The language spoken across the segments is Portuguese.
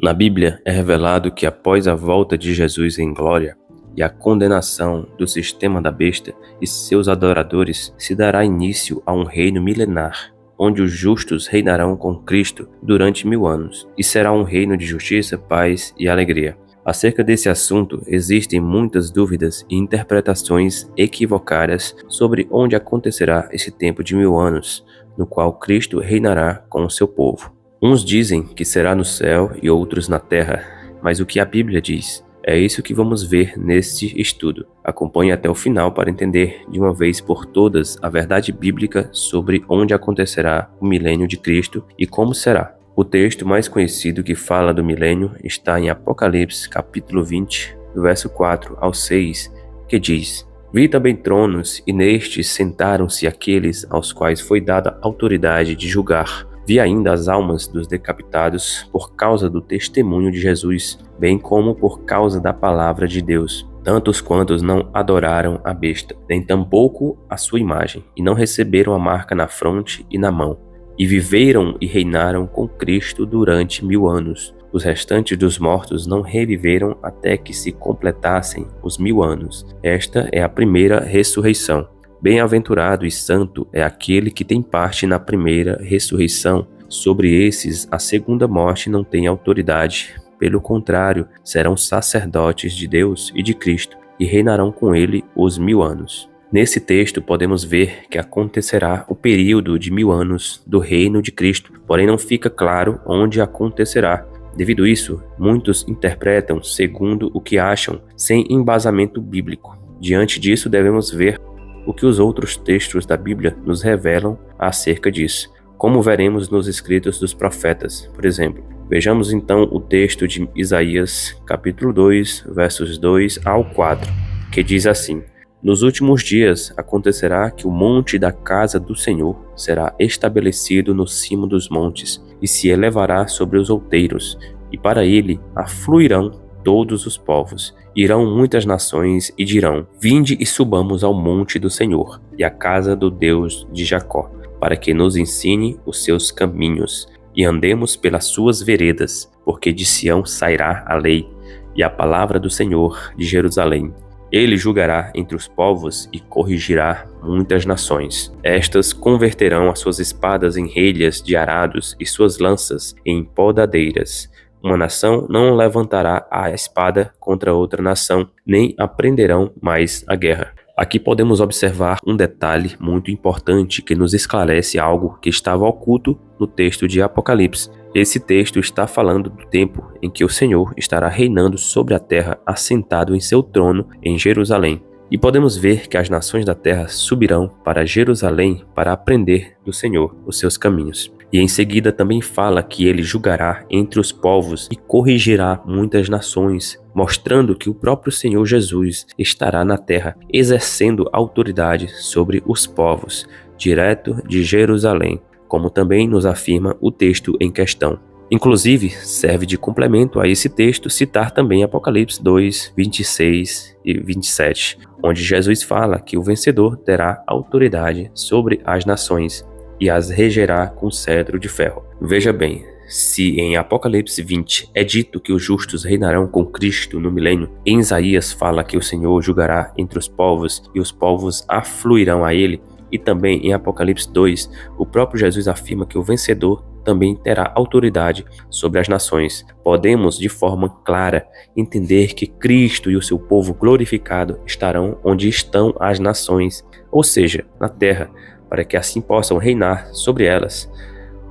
Na Bíblia é revelado que após a volta de Jesus em glória e a condenação do sistema da besta e seus adoradores, se dará início a um reino milenar, onde os justos reinarão com Cristo durante 1000 anos, e será um reino de justiça, paz e alegria. Acerca desse assunto, existem muitas dúvidas e interpretações equivocadas sobre onde acontecerá esse tempo de 1000 anos, no qual Cristo reinará com o seu povo. Uns dizem que será no céu e outros na terra, mas o que a Bíblia diz? É isso que vamos ver neste estudo. Acompanhe até o final para entender de uma vez por todas a verdade bíblica sobre onde acontecerá o milênio de Cristo e como será. O texto mais conhecido que fala do milênio está em Apocalipse, capítulo 20, do verso 4 ao 6, que diz: Vi também tronos, e nestes sentaram-se aqueles aos quais foi dada autoridade de julgar. Vi ainda as almas dos decapitados por causa do testemunho de Jesus, bem como por causa da palavra de Deus, tantos quantos não adoraram a besta, nem tampouco a sua imagem, e não receberam a marca na fronte e na mão. E viveram e reinaram com Cristo durante 1000 anos. Os restantes dos mortos não reviveram até que se completassem os 1000 anos. Esta é a primeira ressurreição. Bem-aventurado e santo é aquele que tem parte na primeira ressurreição. Sobre esses, a segunda morte não tem autoridade. Pelo contrário, serão sacerdotes de Deus e de Cristo, e reinarão com ele os 1000 anos. Nesse texto podemos ver que acontecerá o período de 1000 anos do reino de Cristo, porém não fica claro onde acontecerá. Devido a isso, muitos interpretam segundo o que acham, sem embasamento bíblico. Diante disso, devemos ver o que os outros textos da Bíblia nos revelam acerca disso, como veremos nos escritos dos profetas, por exemplo. Vejamos então o texto de Isaías, capítulo 2, versos 2 ao 4, que diz assim: Nos últimos dias acontecerá que o monte da casa do Senhor será estabelecido no cimo dos montes, e se elevará sobre os outeiros, e para ele afluirão todos os povos. Irão muitas nações e dirão: Vinde e subamos ao monte do Senhor, e à casa do Deus de Jacó, para que nos ensine os seus caminhos, e andemos pelas suas veredas, porque de Sião sairá a lei, e a palavra do Senhor de Jerusalém. Ele julgará entre os povos e corrigirá muitas nações. Estas converterão as suas espadas em relhas de arados e suas lanças em podadeiras. Uma nação não levantará a espada contra outra nação, nem aprenderão mais a guerra. Aqui podemos observar um detalhe muito importante que nos esclarece algo que estava oculto no texto de Apocalipse. Esse texto está falando do tempo em que o Senhor estará reinando sobre a terra, assentado em seu trono em Jerusalém. E podemos ver que as nações da terra subirão para Jerusalém para aprender do Senhor os seus caminhos. E em seguida também fala que ele julgará entre os povos e corrigirá muitas nações, mostrando que o próprio Senhor Jesus estará na terra, exercendo autoridade sobre os povos, direto de Jerusalém, como também nos afirma o texto em questão. Inclusive, serve de complemento a esse texto citar também Apocalipse 2, 26 e 27, onde Jesus fala que o vencedor terá autoridade sobre as nações e as regerá com cetro de ferro. Veja bem, se em Apocalipse 20 é dito que os justos reinarão com Cristo no milênio, em Isaías fala que o Senhor julgará entre os povos e os povos afluirão a ele, e também em Apocalipse 2, o próprio Jesus afirma que o vencedor também terá autoridade sobre as nações. Podemos, de forma clara, entender que Cristo e o seu povo glorificado estarão onde estão as nações, ou seja, na terra, para que assim possam reinar sobre elas.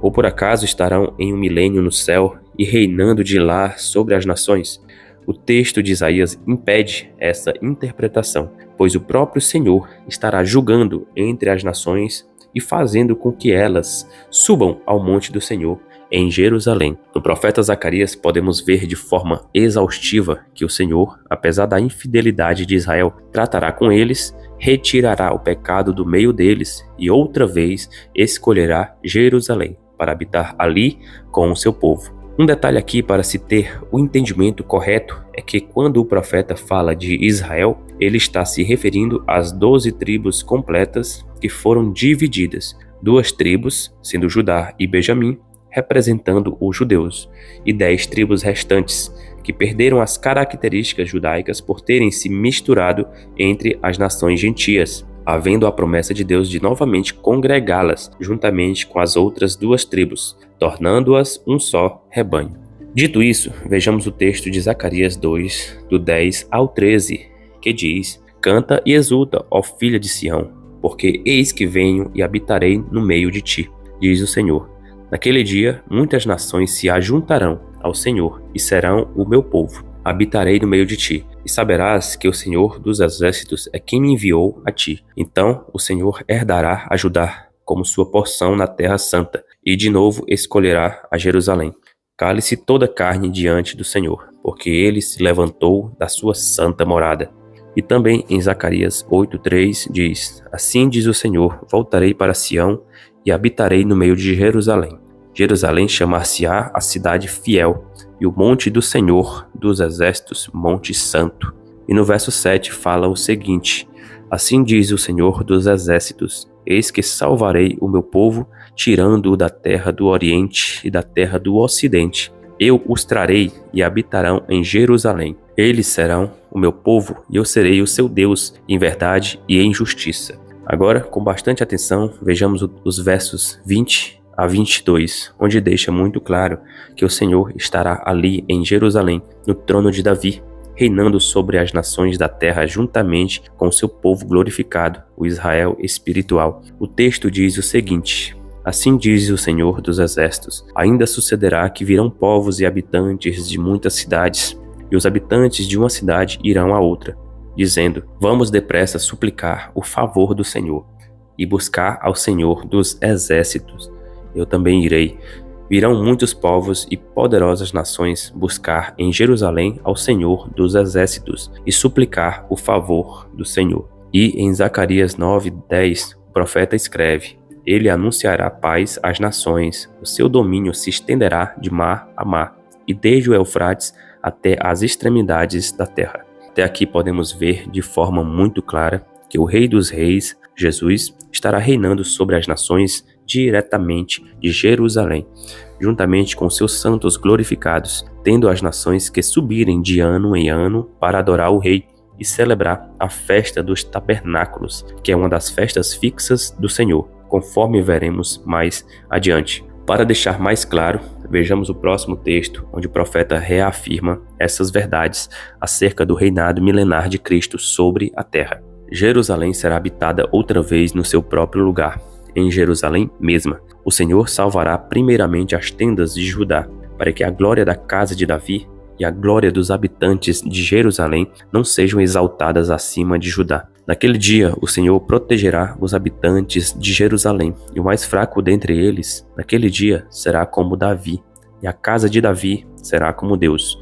Ou por acaso estarão em um milênio no céu e reinando de lá sobre as nações? O texto de Isaías impede essa interpretação, pois o próprio Senhor estará julgando entre as nações e fazendo com que elas subam ao monte do Senhor em Jerusalém. No profeta Zacarias podemos ver de forma exaustiva que o Senhor, apesar da infidelidade de Israel, tratará com eles, retirará o pecado do meio deles e outra vez escolherá Jerusalém para habitar ali com o seu povo. Um detalhe aqui para se ter o entendimento correto é que quando o profeta fala de Israel, ele está se referindo às 12 tribos completas que foram divididas. 2 tribos, sendo Judá e Benjamim, representando os judeus, e 10 tribos restantes, que perderam as características judaicas por terem se misturado entre as nações gentias, havendo a promessa de Deus de novamente congregá-las juntamente com as outras 2 tribos, tornando-as um só rebanho. Dito isso, vejamos o texto de Zacarias 2, do 10 ao 13, que diz: Canta e exulta, ó filha de Sião, porque eis que venho e habitarei no meio de ti, diz o Senhor. Naquele dia, muitas nações se ajuntarão ao Senhor e serão o meu povo. Habitarei no meio de ti, e saberás que o Senhor dos exércitos é quem me enviou a ti. Então o Senhor herdará a Judá como sua porção na terra santa, e de novo escolherá a Jerusalém. Cale-se toda carne diante do Senhor, porque ele se levantou da sua santa morada. E também em Zacarias 8:3 diz: Assim diz o Senhor, voltarei para Sião e habitarei no meio de Jerusalém. Jerusalém chamar-se-á a cidade fiel, e o monte do Senhor dos exércitos, monte santo. E no verso 7 fala o seguinte: Assim diz o Senhor dos exércitos, eis que salvarei o meu povo, tirando-o da terra do oriente e da terra do ocidente. Eu os trarei e habitarão em Jerusalém. Eles serão o meu povo e eu serei o seu Deus em verdade e em justiça. Agora, com bastante atenção, vejamos os versos 20 a 22, onde deixa muito claro que o Senhor estará ali em Jerusalém, no trono de Davi, reinando sobre as nações da terra juntamente com seu povo glorificado, o Israel espiritual. O texto diz o seguinte: Assim diz o Senhor dos exércitos, ainda sucederá que virão povos e habitantes de muitas cidades, e os habitantes de uma cidade irão a outra, dizendo: Vamos depressa suplicar o favor do Senhor, e buscar ao Senhor dos exércitos. Eu também irei. Virão muitos povos e poderosas nações buscar em Jerusalém ao Senhor dos exércitos e suplicar o favor do Senhor. E em Zacarias 9:10, o profeta escreve: Ele anunciará paz às nações, o seu domínio se estenderá de mar a mar, e desde o Eufrates até as extremidades da terra. Até aqui podemos ver de forma muito clara que o Rei dos Reis, Jesus, estará reinando sobre as nações diretamente de Jerusalém, juntamente com seus santos glorificados, tendo as nações que subirem de ano em ano para adorar o Rei e celebrar a festa dos tabernáculos, que é uma das festas fixas do Senhor, conforme veremos mais adiante. Para deixar mais claro, vejamos o próximo texto, onde o profeta reafirma essas verdades acerca do reinado milenar de Cristo sobre a terra. Jerusalém será habitada outra vez no seu próprio lugar. Em Jerusalém mesma, o Senhor salvará primeiramente as tendas de Judá, para que a glória da casa de Davi e a glória dos habitantes de Jerusalém não sejam exaltadas acima de Judá. Naquele dia, o Senhor protegerá os habitantes de Jerusalém, e o mais fraco dentre eles, naquele dia, será como Davi, e a casa de Davi será como Deus,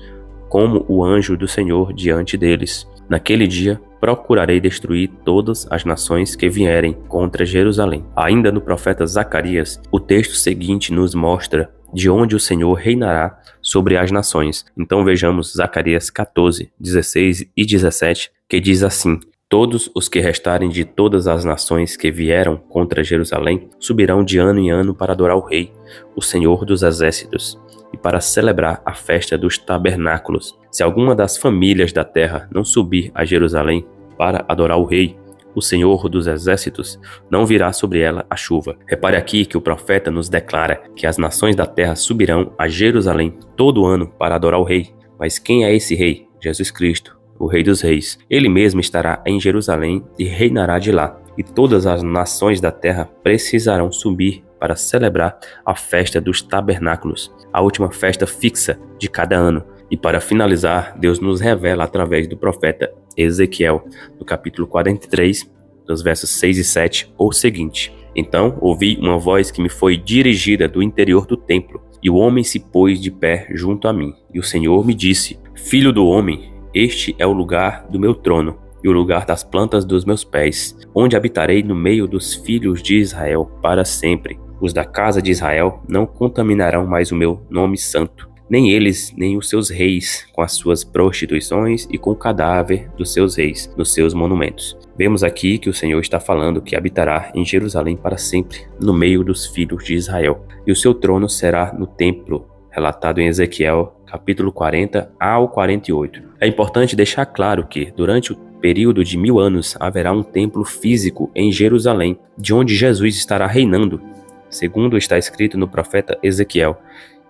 como o anjo do Senhor diante deles. Naquele dia, procurarei destruir todas as nações que vierem contra Jerusalém. Ainda no profeta Zacarias, o texto seguinte nos mostra de onde o Senhor reinará sobre as nações. Então vejamos Zacarias 14, 16 e 17, que diz assim: Todos os que restarem de todas as nações que vieram contra Jerusalém subirão de ano em ano para adorar o Rei, o Senhor dos exércitos, e para celebrar a festa dos tabernáculos. Se alguma das famílias da terra não subir a Jerusalém para adorar o Rei, o Senhor dos exércitos, não virá sobre ela a chuva. Repare aqui que o profeta nos declara que as nações da terra subirão a Jerusalém todo ano para adorar o Rei. Mas quem é esse Rei? Jesus Cristo, o Rei dos Reis. Ele mesmo estará em Jerusalém e reinará de lá. E todas as nações da terra precisarão subir para celebrar a festa dos tabernáculos, a última festa fixa de cada ano. E para finalizar, Deus nos revela através do profeta Ezequiel, no capítulo 43, dos versos 6 e 7, o seguinte: Então ouvi uma voz que me foi dirigida do interior do templo, e o homem se pôs de pé junto a mim. E o Senhor me disse: Filho do homem, este é o lugar do meu trono, e o lugar das plantas dos meus pés, onde habitarei no meio dos filhos de Israel para sempre. Os da casa de Israel não contaminarão mais o meu nome santo, nem eles, nem os seus reis, com as suas prostituições e com o cadáver dos seus reis, nos seus monumentos. Vemos aqui que o Senhor está falando que habitará em Jerusalém para sempre, no meio dos filhos de Israel, e o seu trono será no templo, relatado em Ezequiel, capítulo 40 ao 48. É importante deixar claro que, durante o período de 1000 anos, haverá um templo físico em Jerusalém, de onde Jesus estará reinando, segundo está escrito no profeta Ezequiel,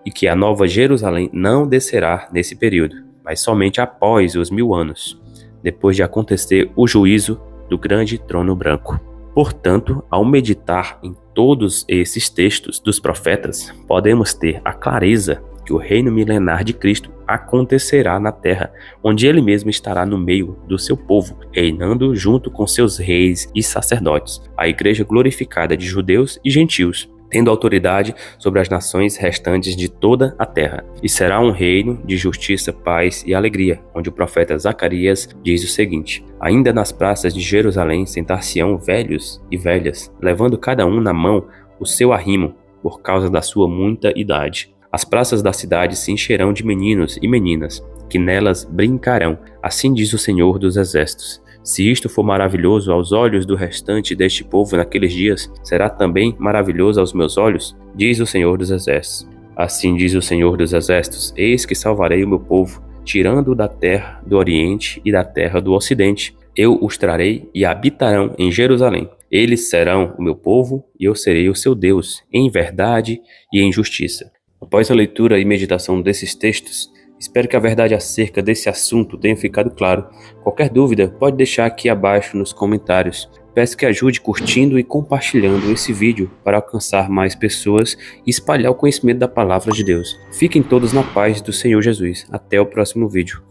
e que a nova Jerusalém não descerá nesse período, mas somente após os 1000 anos, depois de acontecer o juízo do grande trono branco. Portanto, ao meditar em todos esses textos dos profetas, podemos ter a clareza que o reino milenar de Cristo acontecerá na terra, onde ele mesmo estará no meio do seu povo, reinando junto com seus reis e sacerdotes, a igreja glorificada de judeus e gentios, tendo autoridade sobre as nações restantes de toda a terra. E será um reino de justiça, paz e alegria, onde o profeta Zacarias diz o seguinte: ainda nas praças de Jerusalém sentar-se-ão velhos e velhas, levando cada um na mão o seu arrimo, por causa da sua muita idade. As praças da cidade se encherão de meninos e meninas, que nelas brincarão, assim diz o Senhor dos Exércitos. Se isto for maravilhoso aos olhos do restante deste povo naqueles dias, será também maravilhoso aos meus olhos, diz o Senhor dos Exércitos. Assim diz o Senhor dos Exércitos: eis que salvarei o meu povo, tirando-o da terra do Oriente e da terra do Ocidente. Eu os trarei e habitarão em Jerusalém. Eles serão o meu povo e eu serei o seu Deus, em verdade e em justiça. Após a leitura e meditação desses textos, espero que a verdade acerca desse assunto tenha ficado claro. Qualquer dúvida, pode deixar aqui abaixo nos comentários. Peço que ajude curtindo e compartilhando esse vídeo para alcançar mais pessoas e espalhar o conhecimento da palavra de Deus. Fiquem todos na paz do Senhor Jesus. Até o próximo vídeo.